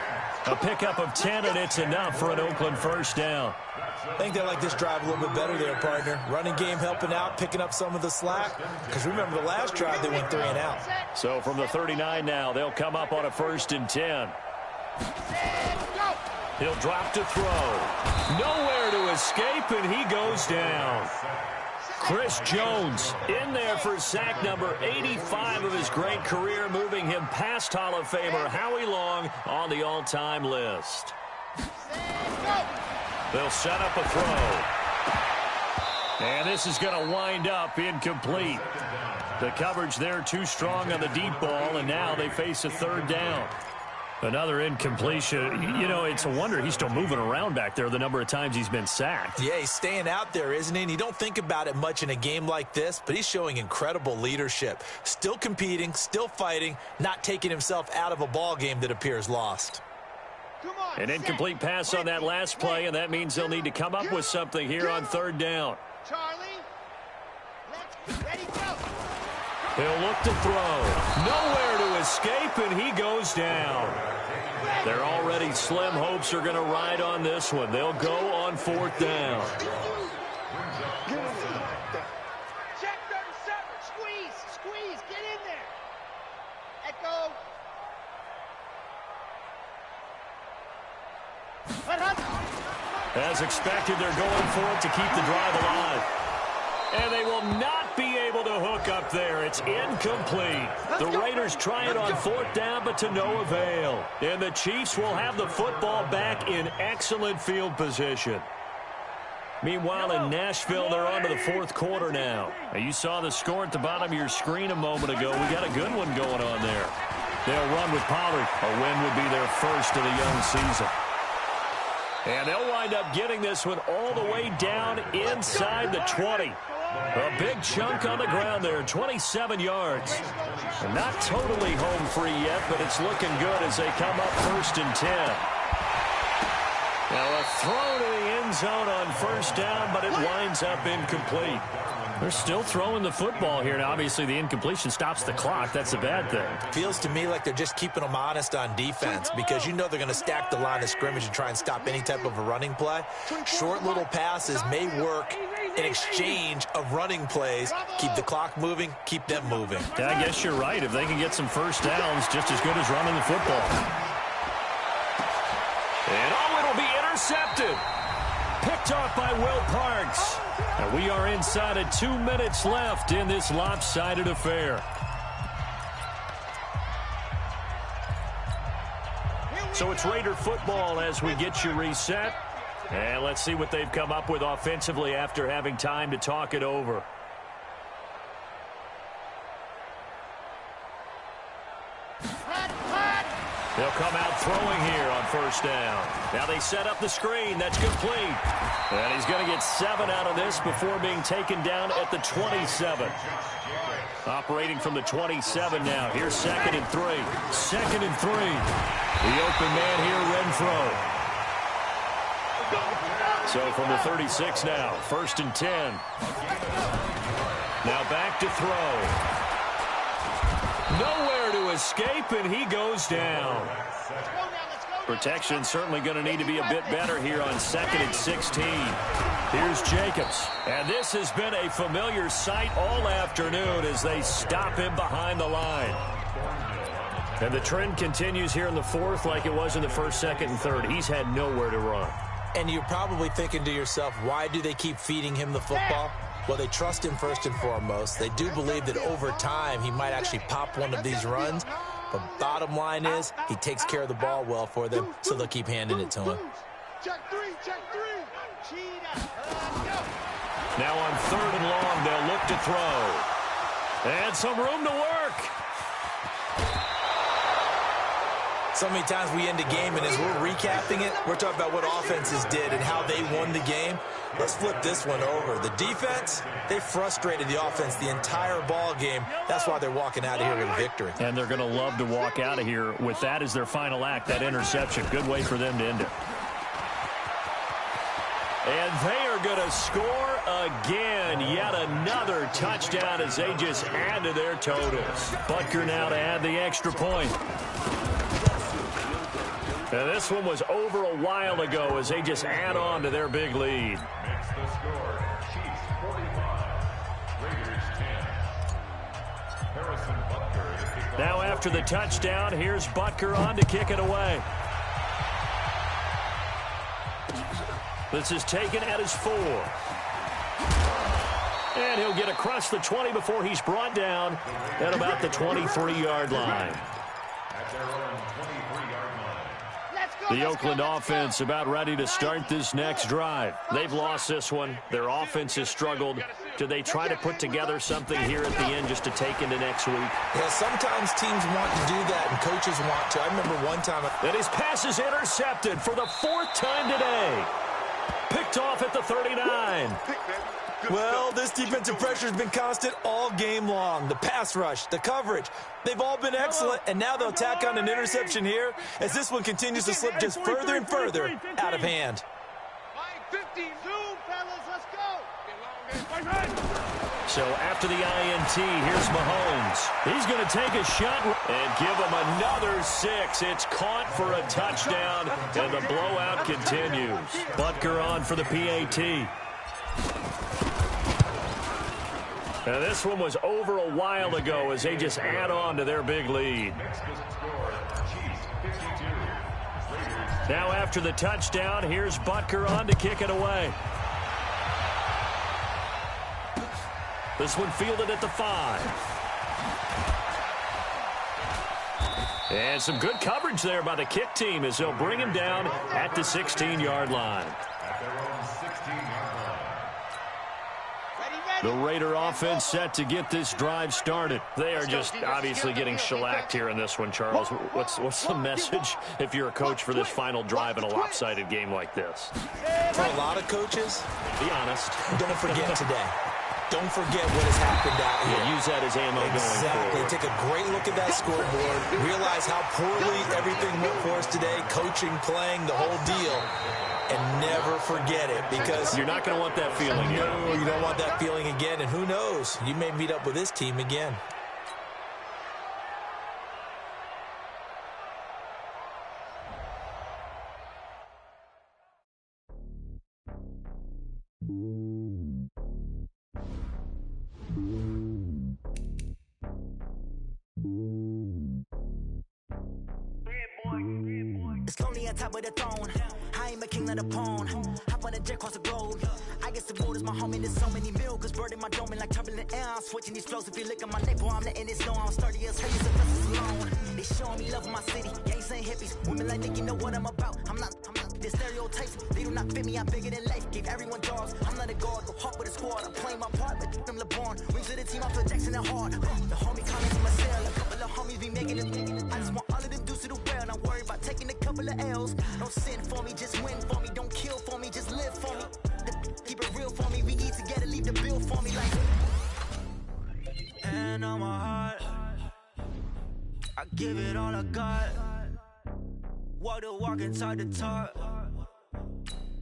A pickup of 10, and it's enough for an Oakland 1st down. I think they like this drive a little bit better there, partner. Running game helping out, picking up some of the slack. Because remember, the last drive, they went 3 and out. So from the 39 now, they'll come up on a 1st and 10. He'll drop to throw. Nowhere to escape, and he goes down. Chris Jones in there for sack number 85 of his great career, moving him past Hall of Famer Howie Long on the all-time list. They'll set up a throw. And this is going to wind up incomplete. The coverage there too strong on the deep ball, and now they face a third down. Another incompletion. You know, it's a wonder he's still moving around back there the number of times he's been sacked. Yeah, he's staying out there, isn't he? And you don't think about it much in a game like this, but he's showing incredible leadership. Still competing, still fighting, not taking himself out of a ball game that appears lost. An incomplete pass on that last play, and that means they'll need to come up with something here on third down. Charlie, let's ready, go. He'll look to throw. Nowhere to escape, and he goes down. Their already slim hopes are going to ride on this one. They'll go on fourth down. Check 37. Squeeze. Get in there. Echo. As expected, they're going for it to keep the drive alive. And they will not be able to hook up there. It's incomplete. The Raiders try it on fourth down, but to no avail. And the Chiefs will have the football back in excellent field position. Meanwhile, in Nashville, they're on to the fourth quarter now. You saw the score at the bottom of your screen a moment ago. We got a good one going on there. They'll run with Pollard. A win would be their first of the young season. And they'll wind up getting this one all the way down inside the 20. A big chunk on the ground there, 27 yards. And not totally home free yet, but it's looking good as they come up first and 10. Now a throw to the end zone on first down, but it winds up incomplete. They're still throwing the football here. Now, obviously, the incompletion stops the clock. That's a bad thing. Feels to me like they're just keeping them honest on defense because you know they're going to stack the line of scrimmage and try and stop any type of a running play. Short little passes may work in exchange of running plays. Keep the clock moving, keep them moving. Yeah, I guess you're right. If they can get some first downs, just as good as running the football. And it'll be intercepted. Picked off by Will Parks. And we are inside of 2 minutes left in this lopsided affair. So it's Raider football as we get you reset. And let's see what they've come up with offensively after having time to talk it over. They'll come out throwing here on first down. Now they set up the screen. That's complete. And he's going to get 7 out of this before being taken down at the 27. Operating from the 27 now. Here's 2nd and 3. 2nd and 3. The open man here, Renfro. So from the 36 now, 1st and 10. Now back to throw. Nowhere to escape, and he goes down. Protection certainly going to need to be a bit better here on 2nd and 16. Here's Jacobs. And this has been a familiar sight all afternoon as they stop him behind the line. And the trend continues here in the fourth like it was in the 1st, 2nd, and 3rd. He's had nowhere to run. And you're probably thinking to yourself, why do they keep feeding him the football? Well, they trust him first and foremost. They do believe that over time he might actually pop one of these runs. But bottom line is he takes care of the ball well for them, so they'll keep handing it to him. Check three. Now on 3rd and long, they'll look to throw. And some room to work. So many times we end a game, and as we're recapping it, we're talking about what offenses did and how they won the game. Let's flip this one over. The defense, they frustrated the offense the entire ball game. That's why they're walking out of here with a victory. And they're going to love to walk out of here with that as their final act, that interception. Good way for them to end it. And they are going to score again. Yet another touchdown as they just add to their totals. Butker now to add the extra point. And this one was over a while ago as they just add on to their big lead. Makes the score Chiefs 45, Raiders 10. Harrison Butker to kick off. Now after the touchdown, here's Butker on to kick it away. This is taken at his 4. And he'll get across the 20 before he's brought down at about the 23-yard line. At their own 23-yard line. The Oakland offense about ready to start this next drive. They've lost this one. Their offense has struggled. Do they try to put together something here at the end just to take into next week? Yeah, sometimes teams want to do that and coaches want to. I remember one time. And his pass is intercepted for the 4th time today. Picked off at the 39. Well, this defensive pressure has been constant all game long. The pass rush, the coverage, they've all been excellent, and now they'll tack on an interception here as this one continues to slip just further and further out of hand. 52, fellas, let's go. So after the INT, here's Mahomes. He's going to take a shot and give him another 6. It's caught for a touchdown, and the blowout continues. Butker on for the PAT. Now, this one was over a while ago as they just add on to their big lead. Now after the touchdown, here's Butker on to kick it away. This one fielded at the 5. And some good coverage there by the kick team as they'll bring him down at the 16-yard line. At their own 16-yard line. The Raider offense set to get this drive started. They are just obviously getting shellacked here in this one, Charles. What's the message if you're a coach for this final drive in a lopsided game like this? For a lot of coaches, be honest. Don't forget today. Don't forget what has happened out here. Yeah, use that as ammo going forward. Take a great look at that scoreboard. Realize how poorly everything went for us today. Coaching, playing, the whole deal. And never forget it, because you're not going to want that feeling. No, you don't want that feeling again. And who knows? You may meet up with this team again. It's lonely on top of the throne. I am a king of the pawn. Hop on a jet across the globe. I guess the world is my home and there's so many milkers. Bird in my dome and like turbulent air. I'm switching these flows. If you look at my neck, boy, I'm letting it snow. I'm sturdy as hell, so this is alone. They showing me love in my city. Gangs and hippies. Women like Nick, you know what I'm about. I'm not the stereotypes. They do not fit me. I'm bigger than life. Give everyone jobs. I'm not a guard. Go hard with a squad. I'm playing my part, but them LeBron. Rings to the team. I feel Jackson and hard. The homie comments in my cell. A couple of homies be making it. I just want all of them dudes to do well. Not worry about taking a couple of L's. Don't sin for me, just win for me. Don't kill for me, just live for me. Keep it real for me. We eat together, leave the bill for me like. And on my heart, I give it all I got. Walk the walk inside the talk.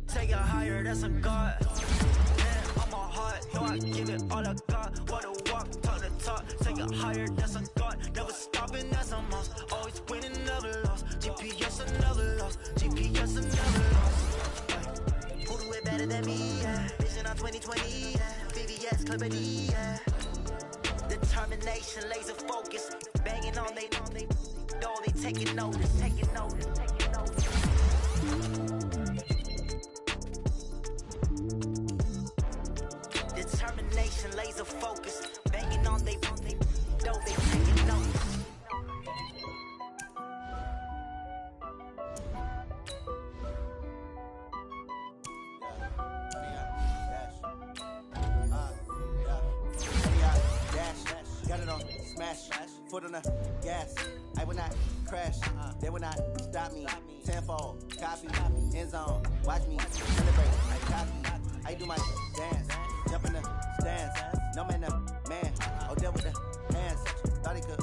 Take it higher, that's a God. And on my heart, no, I give it all I got. Walk the walk, talk the talk. Take it higher, that's a God. Never stopping, that's a must. Always winning, never lost. GPS, I never lost. GPS, I never lost. Who do it better than me? Yeah. Vision on 2020. Yeah. VVS, Clippity. Yeah. Determination, laser focus. Banging on they door, they taking notice. Taking notice. Taking notice. Determination, laser focus. Banging on they door, they taking notice. Got it on smash, foot on the gas. I will not crash, they will not stop me. Tenfold, copy, end zone, watch me celebrate. I copy, I do my dance, jump in the stands. No man, oh, there with the hands. Thought he could